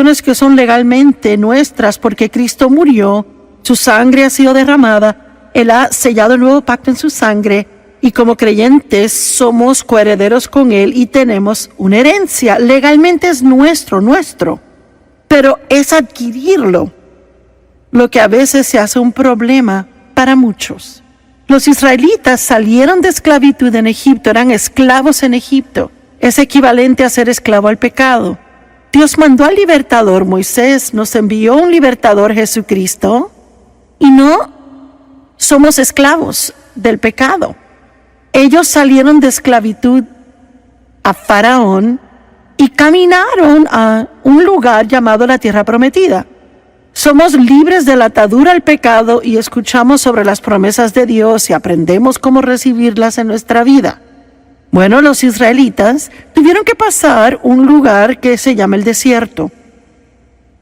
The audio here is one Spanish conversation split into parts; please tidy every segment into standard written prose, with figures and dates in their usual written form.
posesiones que son legalmente nuestras porque Cristo murió, su sangre ha sido derramada, Él ha sellado el nuevo pacto en su sangre y como creyentes somos coherederos con Él y tenemos una herencia. Legalmente es nuestro, pero es adquirirlo lo que a veces se hace un problema para muchos. Los israelitas salieron de esclavitud en Egipto, eran esclavos en Egipto. Es equivalente a ser esclavo al pecado. Dios mandó al libertador, Moisés nos envió un libertador, Jesucristo, y no somos esclavos del pecado. Ellos salieron de esclavitud a Faraón y caminaron a un lugar llamado la Tierra Prometida. Somos libres de la atadura al pecado y escuchamos sobre las promesas de Dios y aprendemos cómo recibirlas en nuestra vida. Bueno, los israelitas tuvieron que pasar un lugar que se llama el desierto.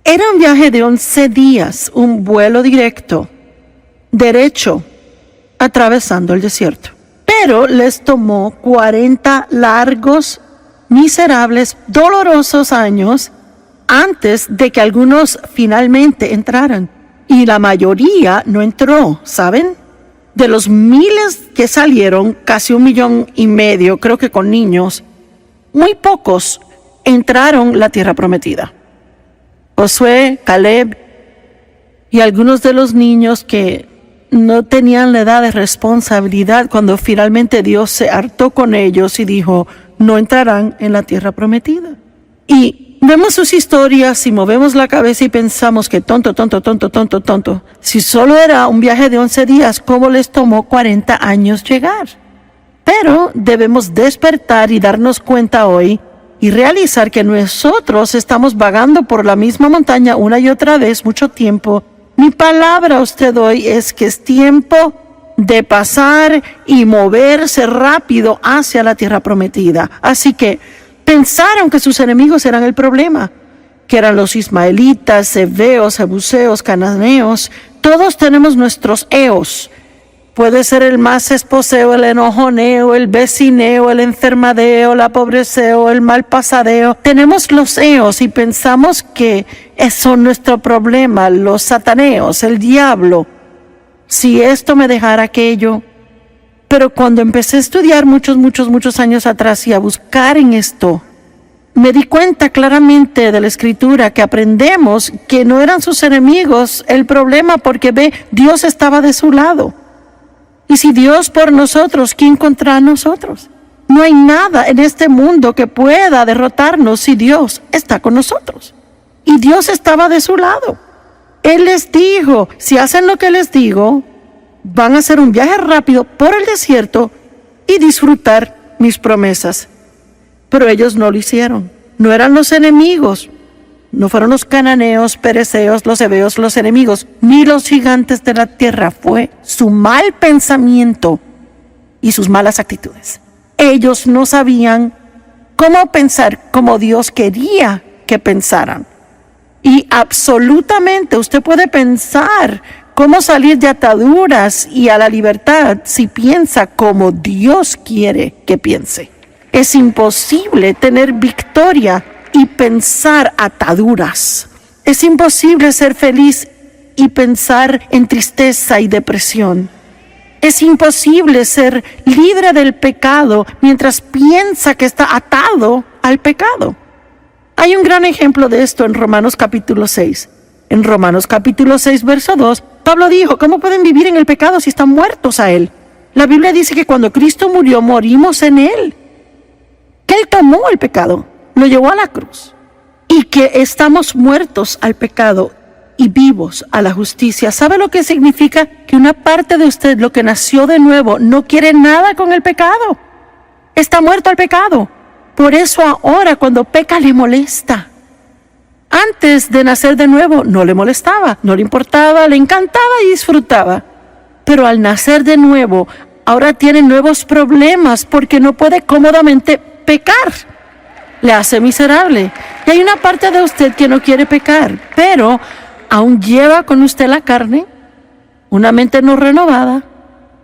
Era un viaje de 11 días, un vuelo directo, derecho, atravesando el desierto. Pero les tomó 40 largos, miserables, dolorosos años antes de que algunos finalmente entraran. Y la mayoría no entró, ¿saben? De los miles que salieron, casi 1,5 millones, creo que con niños, muy pocos entraron la tierra prometida. Josué, Caleb y algunos de los niños que no tenían la edad de responsabilidad cuando finalmente Dios se hartó con ellos y dijo, no entrarán en la tierra prometida. Y vemos sus historias y movemos la cabeza y pensamos que tonto. Si solo era un viaje de 11 días, ¿cómo les tomó 40 años llegar? Pero debemos despertar y darnos cuenta hoy y realizar que nosotros estamos vagando por la misma montaña una y otra vez mucho tiempo. Mi palabra a usted hoy es que es tiempo de pasar y moverse rápido hacia la tierra prometida. Así que pensaron que sus enemigos eran el problema, que eran los ismaelitas, heveos, jebuseos, cananeos. Todos tenemos nuestros eos. Puede ser el más esposeo, el enojoneo, el vecineo, el enfermadeo, la pobreceo, el malpasadeo. Tenemos los eos y pensamos que son nuestro problema, los sataneos, el diablo. Si esto me dejara aquello. Pero cuando empecé a estudiar muchos años atrás y a buscar en esto, me di cuenta claramente de la Escritura que aprendemos que no eran sus enemigos el problema porque Dios estaba de su lado. Y si Dios por nosotros, ¿quién contra nosotros? No hay nada en este mundo que pueda derrotarnos si Dios está con nosotros. Y Dios estaba de su lado. Él les dijo, si hacen lo que les digo, van a hacer un viaje rápido por el desierto y disfrutar mis promesas. Pero ellos no lo hicieron. No eran los enemigos. No fueron los cananeos, pereceos, los heveos, los enemigos, ni los gigantes de la tierra. Fue su mal pensamiento y sus malas actitudes. Ellos no sabían cómo pensar como Dios quería que pensaran. Y absolutamente usted puede pensar cómo salir de ataduras y a la libertad si piensa como Dios quiere que piense. Es imposible tener victoria y pensar ataduras. Es imposible ser feliz y pensar en tristeza y depresión. Es imposible ser libre del pecado mientras piensa que está atado al pecado. Hay un gran ejemplo de esto en Romanos capítulo 6. En Romanos capítulo 6, verso 2, Pablo dijo, ¿cómo pueden vivir en el pecado si están muertos a él? La Biblia dice que cuando Cristo murió, morimos en él. Que él tomó el pecado, lo llevó a la cruz. Y que estamos muertos al pecado y vivos a la justicia. ¿Sabe lo que significa? Que una parte de usted, lo que nació de nuevo, no quiere nada con el pecado. Está muerto al pecado. Por eso ahora cuando peca le molesta. Antes de nacer de nuevo no le molestaba, no le importaba, le encantaba y disfrutaba. Pero al nacer de nuevo, ahora tiene nuevos problemas porque no puede cómodamente pecar. Le hace miserable. Y hay una parte de usted que no quiere pecar, pero aún lleva con usted la carne, una mente no renovada,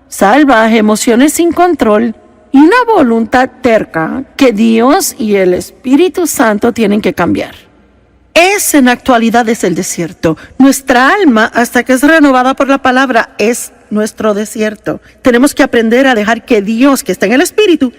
salvaje, emociones sin control y una voluntad terca que Dios y el Espíritu Santo tienen que cambiar. Ese en la actualidad es el desierto. Nuestra alma, hasta que es renovada por la palabra, es nuestro desierto. Tenemos que aprender a dejar que Dios, que está en el Espíritu,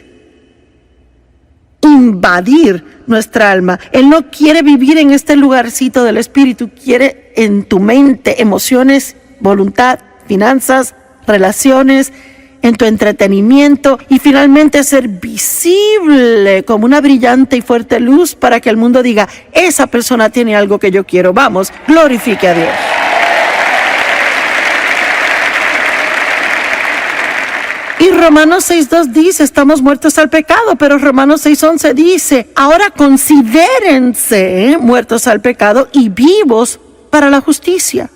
invadir nuestra alma. Él no quiere vivir en este lugarcito del Espíritu, quiere en tu mente, emociones, voluntad, finanzas, relaciones, en tu entretenimiento y finalmente ser visible como una brillante y fuerte luz para que el mundo diga, esa persona tiene algo que yo quiero. Vamos, glorifique a Dios. Y Romanos 6:2 dice, estamos muertos al pecado, pero Romanos 6:11 dice, ahora considérense muertos al pecado y vivos para la justicia.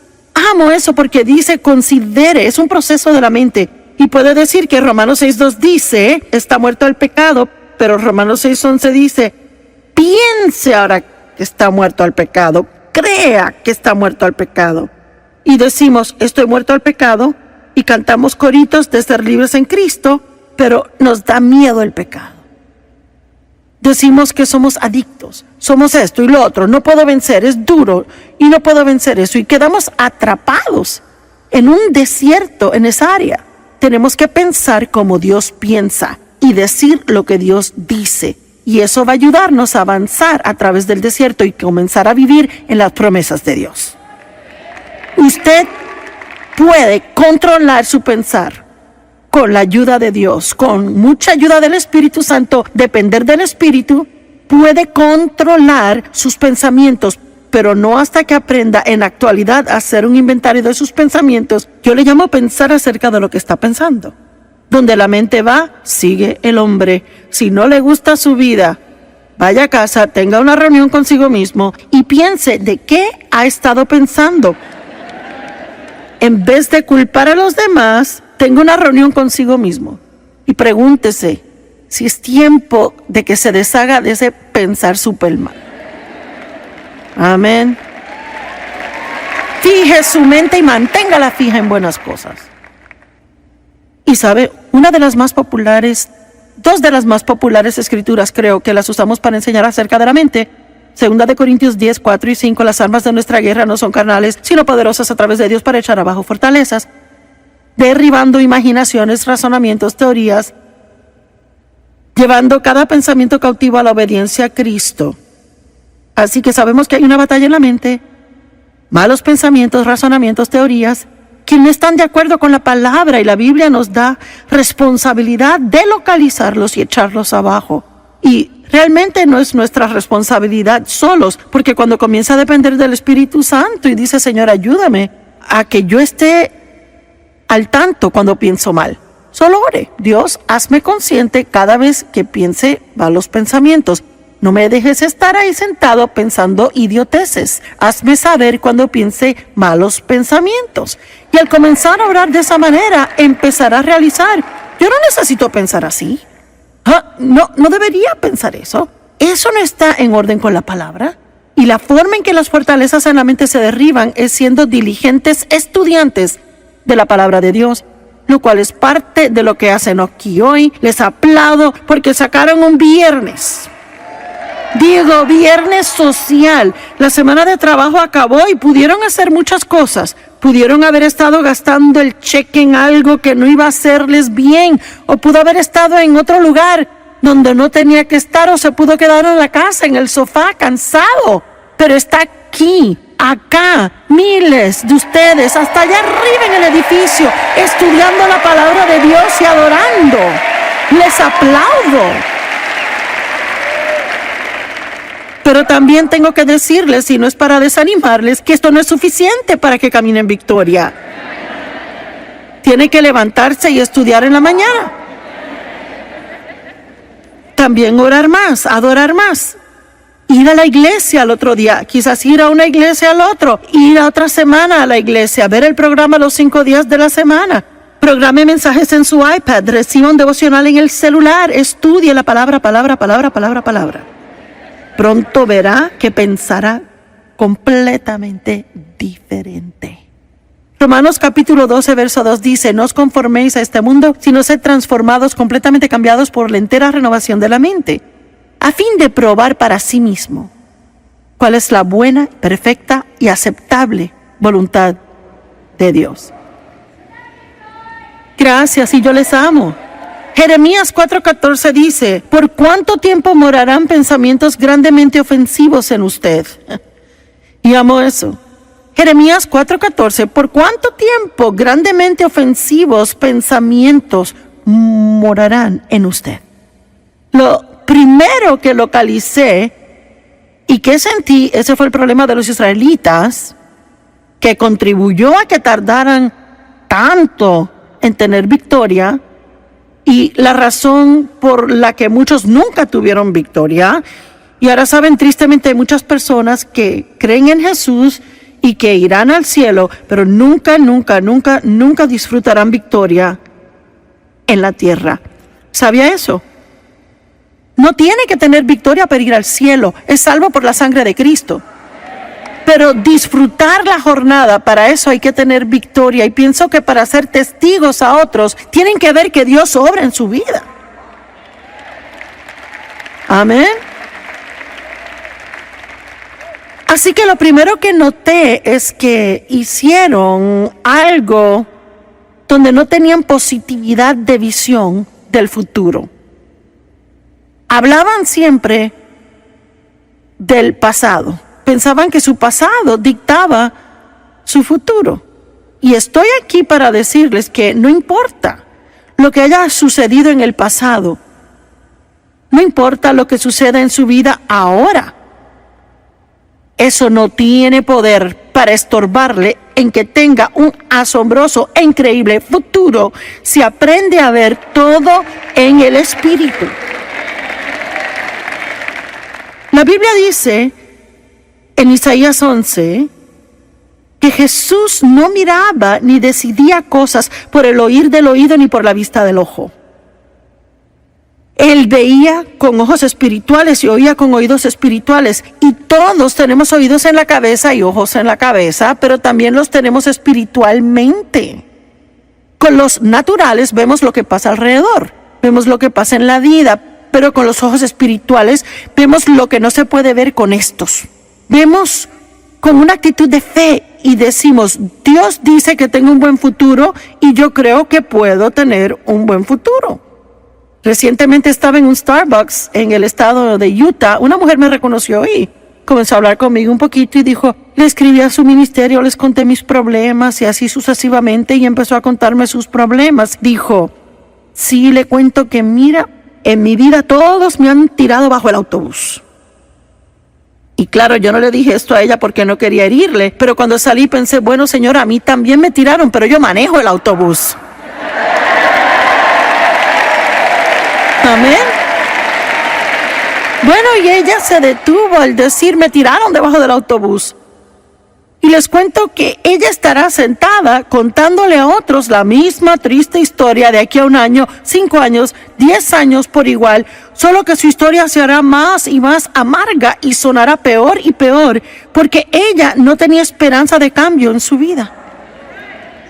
Amo eso porque dice considere, es un proceso de la mente. Y puede decir que Romanos 6:2 dice, está muerto al pecado, pero Romanos 6:11 dice, piense ahora que está muerto al pecado, crea que está muerto al pecado. Y decimos, estoy muerto al pecado, y cantamos coritos de ser libres en Cristo, pero nos da miedo el pecado. Decimos que somos adictos, somos esto y lo otro, no puedo vencer, es duro y no puedo vencer eso. Y quedamos atrapados en un desierto en esa área. Tenemos que pensar como Dios piensa y decir lo que Dios dice. Y eso va a ayudarnos a avanzar a través del desierto y comenzar a vivir en las promesas de Dios. Usted puede controlar su pensar con la ayuda de Dios, con mucha ayuda del Espíritu Santo, depender del Espíritu, puede controlar sus pensamientos, pero no hasta que aprenda en la actualidad a hacer un inventario de sus pensamientos. Yo le llamo pensar acerca de lo que está pensando. Donde la mente va, sigue el hombre. Si no le gusta su vida, vaya a casa, tenga una reunión consigo mismo y piense de qué ha estado pensando. En vez de culpar a los demás, tenga una reunión consigo mismo y pregúntese si es tiempo de que se deshaga de ese pensar súper mal. Amén. Fije su mente y manténgala fija en buenas cosas. Y sabe, una de las más populares, dos de las más populares escrituras creo que las usamos para enseñar acerca de la mente. 2 Corintios 10, 4 y 5, las armas de nuestra guerra no son carnales, sino poderosas a través de Dios para echar abajo fortalezas, derribando imaginaciones, razonamientos, teorías, llevando cada pensamiento cautivo a la obediencia a Cristo. Así que sabemos que hay una batalla en la mente, malos pensamientos, razonamientos, teorías, que no están de acuerdo con la palabra, y la Biblia nos da responsabilidad de localizarlos y echarlos abajo. Y realmente no es nuestra responsabilidad solos, porque cuando comienza a depender del Espíritu Santo y dice, Señor, ayúdame a que yo esté al tanto cuando pienso mal. Solo ore, Dios, hazme consciente cada vez que piense malos pensamientos. No me dejes estar ahí sentado pensando idioteces. Hazme saber cuando piense malos pensamientos. Y al comenzar a orar de esa manera, empezará a realizar, yo no necesito pensar así. No debería pensar eso. Eso no está en orden con la palabra. Y la forma en que las fortalezas en la mente se derriban es siendo diligentes estudiantes de la palabra de Dios, lo cual es parte de lo que hacen aquí hoy. Les aplaudo porque sacaron un viernes. Digo, viernes social. La semana de trabajo acabó y pudieron hacer muchas cosas. Pudieron haber estado gastando el cheque en algo que no iba a hacerles bien, o pudo haber estado en otro lugar donde no tenía que estar, o se pudo quedar en la casa, en el sofá, cansado. Pero está aquí, acá, miles de ustedes, hasta allá arriba en el edificio, estudiando la palabra de Dios y adorando. Les aplaudo. Pero también tengo que decirles, y no es para desanimarles, que esto no es suficiente para que caminen en victoria. Tiene que levantarse y estudiar en la mañana. También orar más, adorar más. Ir a la iglesia al otro día, quizás ir a una iglesia al otro, ir a otra semana a la iglesia, ver el programa los 5 días de la semana. Programe mensajes en su iPad, reciba un devocional en el celular, estudie la palabra. Pronto verá que pensará completamente diferente. Romanos capítulo 12, verso 2 dice, no os conforméis a este mundo, sino sed transformados, completamente cambiados por la entera renovación de la mente, a fin de probar para sí mismo cuál es la buena, perfecta y aceptable voluntad de Dios. Gracias, y yo les amo. Jeremías 4:14 dice: ¿por cuánto tiempo morarán pensamientos grandemente ofensivos en usted? Y amo eso. Jeremías 4:14: ¿por cuánto tiempo grandemente ofensivos pensamientos morarán en usted? Lo primero que localicé y que sentí, ese fue el problema de los israelitas, que contribuyó a que tardaran tanto en tener victoria, y la razón por la que muchos nunca tuvieron victoria. Y ahora saben, tristemente hay muchas personas que creen en Jesús y que irán al cielo, pero nunca disfrutarán victoria en la tierra. ¿Sabía eso? No tiene que tener victoria para ir al cielo, es salvo por la sangre de Cristo. Pero disfrutar la jornada, para eso hay que tener victoria. Y pienso que para ser testigos a otros, tienen que ver que Dios obra en su vida. Amén. Así que lo primero que noté es que hicieron algo donde no tenían positividad de visión del futuro. Hablaban siempre del pasado. Pensaban que su pasado dictaba su futuro. Y estoy aquí para decirles que no importa lo que haya sucedido en el pasado. No importa lo que suceda en su vida ahora. Eso no tiene poder para estorbarle en que tenga un asombroso e increíble futuro si aprende a ver todo en el Espíritu. La Biblia dice en Isaías 11 que Jesús no miraba ni decidía cosas por el oír del oído ni por la vista del ojo. Él veía con ojos espirituales y oía con oídos espirituales. Y todos tenemos oídos en la cabeza y ojos en la cabeza, pero también los tenemos espiritualmente. Con los naturales vemos lo que pasa alrededor, vemos lo que pasa en la vida, pero con los ojos espirituales vemos lo que no se puede ver con estos. Vemos con una actitud de fe y decimos: Dios dice que tengo un buen futuro y yo creo que puedo tener un buen futuro. Recientemente estaba en un Starbucks en el estado de Utah. Una mujer me reconoció y comenzó a hablar conmigo un poquito y dijo: le escribí a su ministerio, les conté mis problemas y así sucesivamente, y empezó a contarme sus problemas. Dijo: sí, le cuento que mira, en mi vida todos me han tirado bajo el autobús. Y claro, yo no le dije esto a ella porque no quería herirle, pero cuando salí pensé: bueno, señora, a mí también me tiraron, pero yo manejo el autobús. Amén. Bueno, y ella se detuvo al decir: me tiraron debajo del autobús. Y les cuento que ella estará sentada contándole a otros la misma triste historia de aquí a 1 año, 5 años, 10 años por igual, solo que su historia se hará más y más amarga y sonará peor y peor, porque ella no tenía esperanza de cambio en su vida.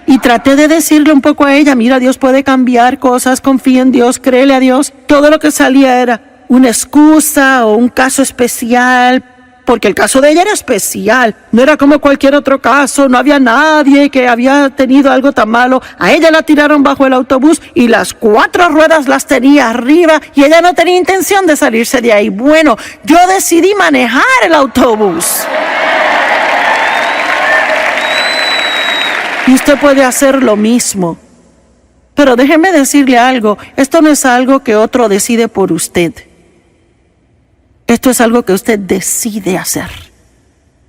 Y traté de decirle un poco a ella: mira, Dios puede cambiar cosas, confía en Dios, créele a Dios. Todo lo que salía era una excusa o un caso especial, porque el caso de ella era especial, no era como cualquier otro caso, no había nadie que había tenido algo tan malo. A ella la tiraron bajo el autobús y las 4 ruedas las tenía arriba y ella no tenía intención de salirse de ahí. Bueno, yo decidí manejar el autobús. Y usted puede hacer lo mismo. Pero déjeme decirle algo, esto no es algo que otro decide por usted. Esto es algo que usted decide hacer.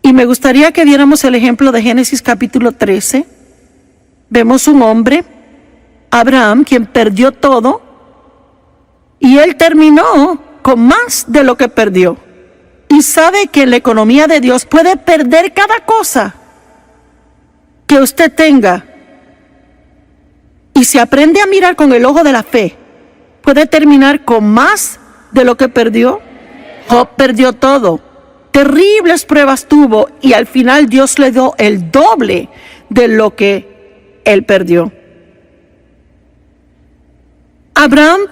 Y me gustaría que viéramos el ejemplo de Génesis capítulo 13. Vemos un hombre, Abraham, quien perdió todo, y él terminó con más de lo que perdió. Y sabe que en la economía de Dios puede perder cada cosa que usted tenga. Y si aprende a mirar con el ojo de la fe, puede terminar con más de lo que perdió. Job perdió todo, terribles pruebas tuvo, y al final Dios le dio el doble de lo que él perdió. Abraham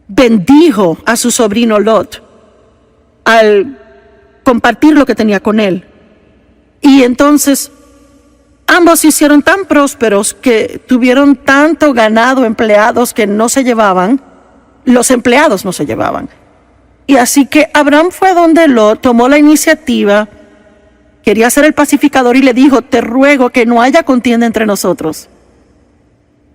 bendijo a su sobrino Lot al compartir lo que tenía con él. Y entonces ambos se hicieron tan prósperos que tuvieron tanto ganado, empleados que no se llevaban, los empleados no se llevaban. Y así que Abraham fue donde Lot, tomó la iniciativa, quería ser el pacificador y le dijo: te ruego que no haya contienda entre nosotros.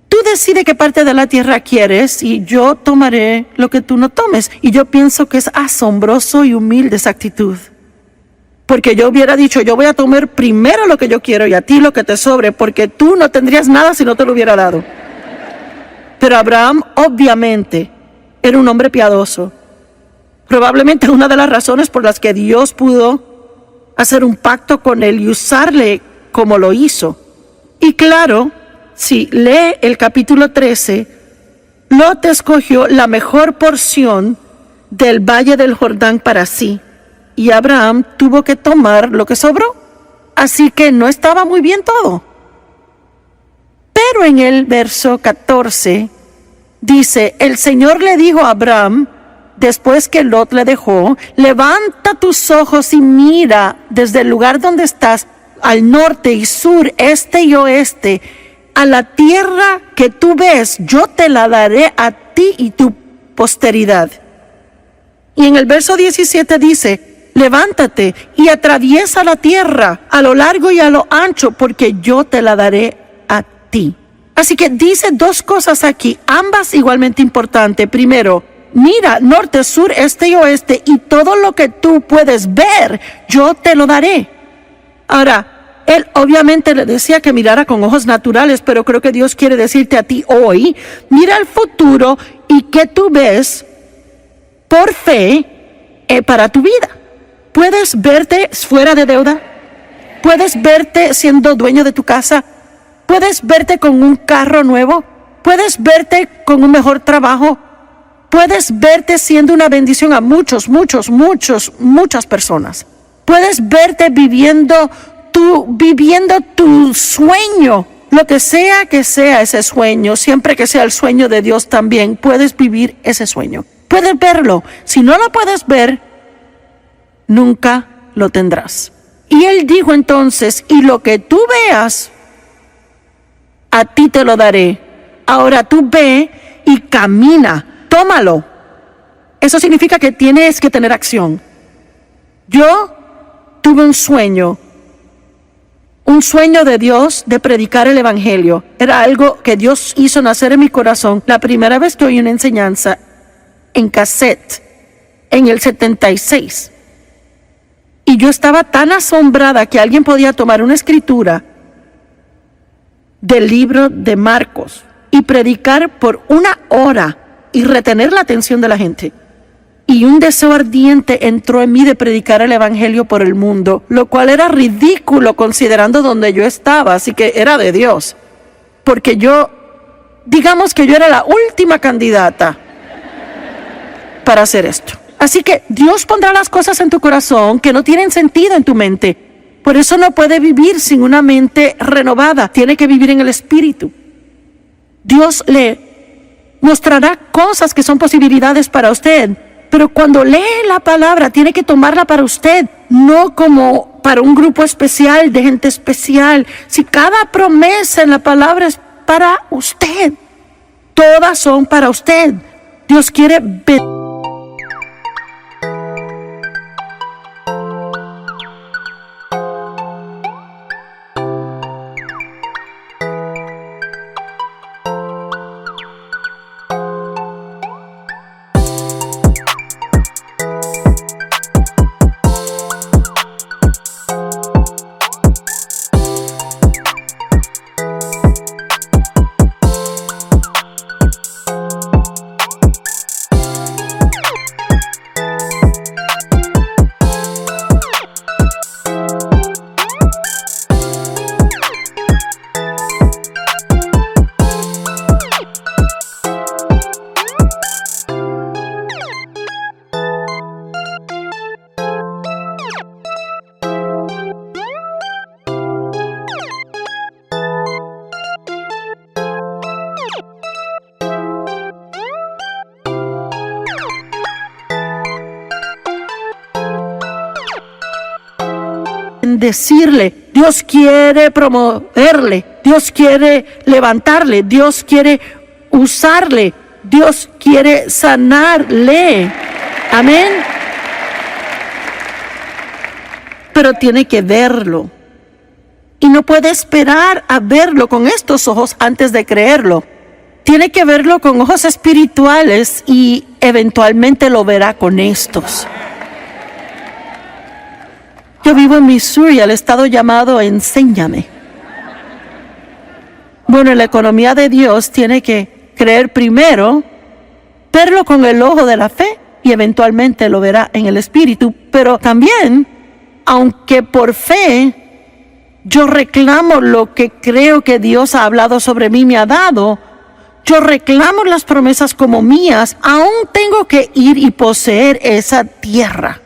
Tú decides qué parte de la tierra quieres y yo tomaré lo que tú no tomes. Y yo pienso que es asombroso y humilde esa actitud. Porque yo hubiera dicho: yo voy a tomar primero lo que yo quiero y a ti lo que te sobre, porque tú no tendrías nada si no te lo hubiera dado. Pero Abraham obviamente era un hombre piadoso. Probablemente una de las razones por las que Dios pudo hacer un pacto con él y usarle como lo hizo. Y claro, si lee el capítulo 13, Lot escogió la mejor porción del valle del Jordán para sí. Y Abraham tuvo que tomar lo que sobró. Así que no estaba muy bien todo. Pero en el verso 14 dice: el Señor le dijo a Abraham, después que Lot le dejó: levanta tus ojos y mira desde el lugar donde estás, al norte y sur, este y oeste, a la tierra que tú ves, yo te la daré a ti y tu posteridad. Y en el verso 17 dice: levántate y atraviesa la tierra a lo largo y a lo ancho, porque yo te la daré a ti. Así que dice dos cosas aquí, ambas igualmente importantes. Primero, mira norte, sur, este y oeste, y todo lo que tú puedes ver, yo te lo daré. Ahora, él obviamente le decía que mirara con ojos naturales, pero creo que Dios quiere decirte a ti hoy: mira el futuro y que tú ves por fe para tu vida. ¿Puedes verte fuera de deuda? ¿Puedes verte siendo dueño de tu casa? ¿Puedes verte con un carro nuevo? ¿Puedes verte con un mejor trabajo? ¿Puedes verte siendo una bendición a muchas personas? ¿Puedes verte viviendo tu sueño? Lo que sea ese sueño, siempre que sea el sueño de Dios también, puedes vivir ese sueño. Puedes verlo. Si no lo puedes ver, nunca lo tendrás. Y él dijo entonces: y lo que tú veas, a ti te lo daré. Ahora tú ve y camina, tómalo. Eso significa que tienes que tener acción. Yo tuve un sueño de Dios de predicar el evangelio. Era algo que Dios hizo nacer en mi corazón la primera vez que oí una enseñanza en cassette en el 76. Y yo estaba tan asombrada que alguien podía tomar una escritura del libro de Marcos y predicar por 1 hora y retener la atención de la gente. Y un deseo ardiente entró en mí de predicar el evangelio por el mundo, lo cual era ridículo considerando donde yo estaba, así que era de Dios. Porque digamos que yo era la última candidata para hacer esto. Así que Dios pondrá las cosas en tu corazón que no tienen sentido en tu mente. Por eso no puede vivir sin una mente renovada. Tiene que vivir en el Espíritu. Dios le mostrará cosas que son posibilidades para usted. Pero cuando lee la palabra, tiene que tomarla para usted, no como para un grupo especial de gente especial. Si cada promesa en la palabra es para usted, todas son para usted. Dios quiere ver. decirle, Dios quiere promoverle, Dios quiere levantarle, Dios quiere usarle, Dios quiere sanarle. Amén. Pero tiene que verlo. Y no puede esperar a verlo con estos ojos antes de creerlo. Tiene que verlo con ojos espirituales y eventualmente lo verá con estos. Yo vivo en Missouri, el estado llamado Enséñame. Bueno, en la economía de Dios tiene que creer primero, verlo con el ojo de la fe y eventualmente lo verá en el espíritu. Pero también, aunque por fe yo reclamo lo que creo que Dios ha hablado sobre mí, me ha dado, yo reclamo las promesas como mías, aún tengo que ir y poseer esa tierra.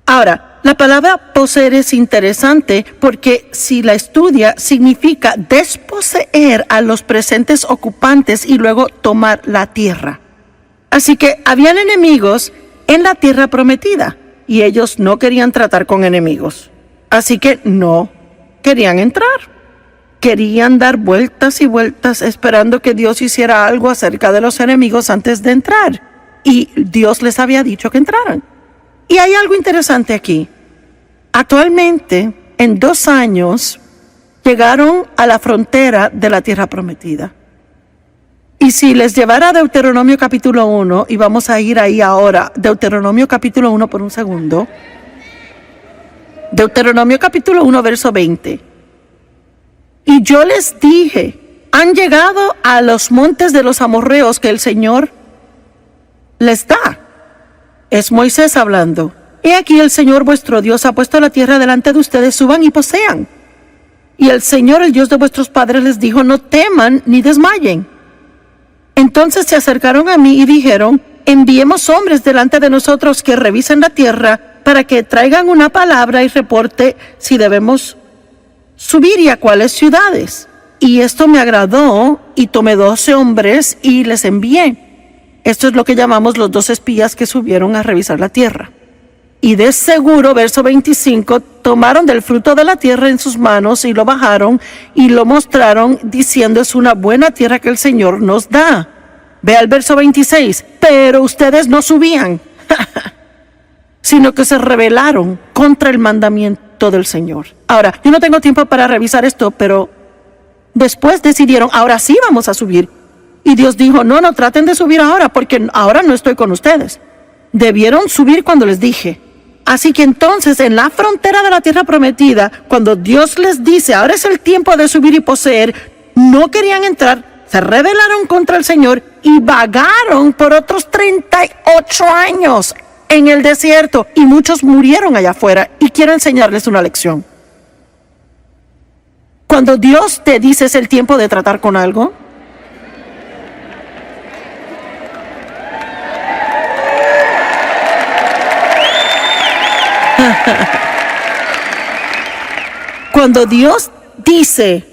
Ahora, la palabra poseer es interesante porque si la estudia significa desposeer a los presentes ocupantes y luego tomar la tierra. Así que habían enemigos en la tierra prometida y ellos no querían tratar con enemigos. Así que no querían entrar. Querían dar vueltas y vueltas esperando que Dios hiciera algo acerca de los enemigos antes de entrar. Y Dios les había dicho que entraran. Y hay algo interesante aquí. Actualmente, en 2 años, llegaron a la frontera de la tierra prometida. Y si les llevara a Deuteronomio capítulo 1, y vamos a ir ahí ahora, Deuteronomio capítulo 1 por un segundo. Deuteronomio capítulo 1, verso 20. Y yo les dije, han llegado a los montes de los amorreos que el Señor les da. Es Moisés hablando. He aquí el Señor vuestro Dios ha puesto la tierra delante de ustedes, suban y posean. Y el Señor, el Dios de vuestros padres, les dijo, no teman ni desmayen. Entonces se acercaron a mí y dijeron, enviemos hombres delante de nosotros que revisen la tierra para que traigan una palabra y reporte si debemos subir y a cuáles ciudades. Y esto me agradó y tomé 12 hombres y les envié. Esto es lo que llamamos los 2 espías que subieron a revisar la tierra. Y de seguro, verso 25, tomaron del fruto de la tierra en sus manos y lo bajaron y lo mostraron diciendo es una buena tierra que el Señor nos da. Ve al verso 26, pero ustedes no subían, sino que se rebelaron contra el mandamiento del Señor. Ahora, yo no tengo tiempo para revisar esto, pero después decidieron, ahora sí vamos a subir. Y Dios dijo, no traten de subir ahora, porque ahora no estoy con ustedes. Debieron subir cuando les dije. Así que entonces, en la frontera de la tierra prometida, cuando Dios les dice, ahora es el tiempo de subir y poseer, no querían entrar, se rebelaron contra el Señor y vagaron por otros 38 años en el desierto. Y muchos murieron allá afuera. Y quiero enseñarles una lección. Cuando Dios te dice es el tiempo de tratar con algo, cuando Dios dice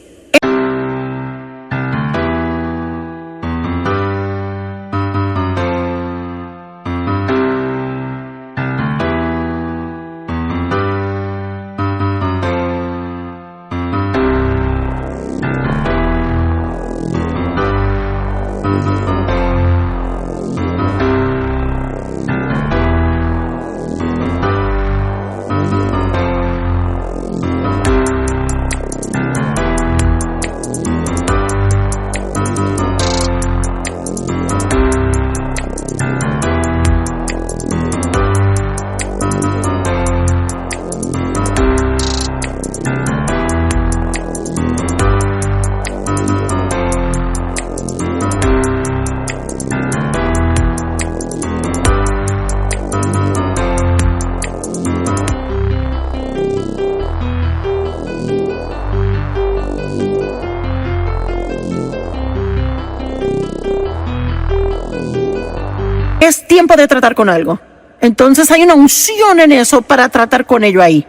es tiempo de tratar con algo, entonces hay una unción en eso para tratar con ello ahí.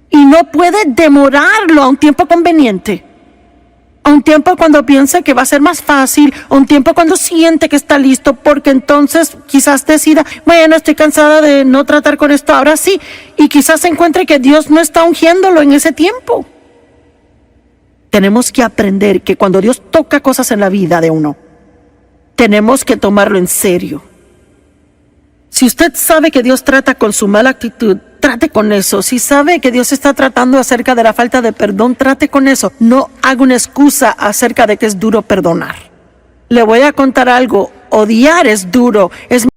Y no puede demorarlo a un tiempo conveniente. a un tiempo cuando piense que va a ser más fácil, a un tiempo cuando siente que está listo, porque entonces quizás decida, bueno, estoy cansada de no tratar con esto, ahora sí, y quizás encuentre que Dios no está ungiéndolo en ese tiempo. Tenemos que aprender que cuando Dios toca cosas en la vida de uno, tenemos que tomarlo en serio. Si usted sabe que Dios trata con su mala actitud, trate con eso. Si sabe que Dios está tratando acerca de la falta de perdón, trate con eso. No haga una excusa acerca de que es duro perdonar. Le voy a contar algo. Odiar es duro. Es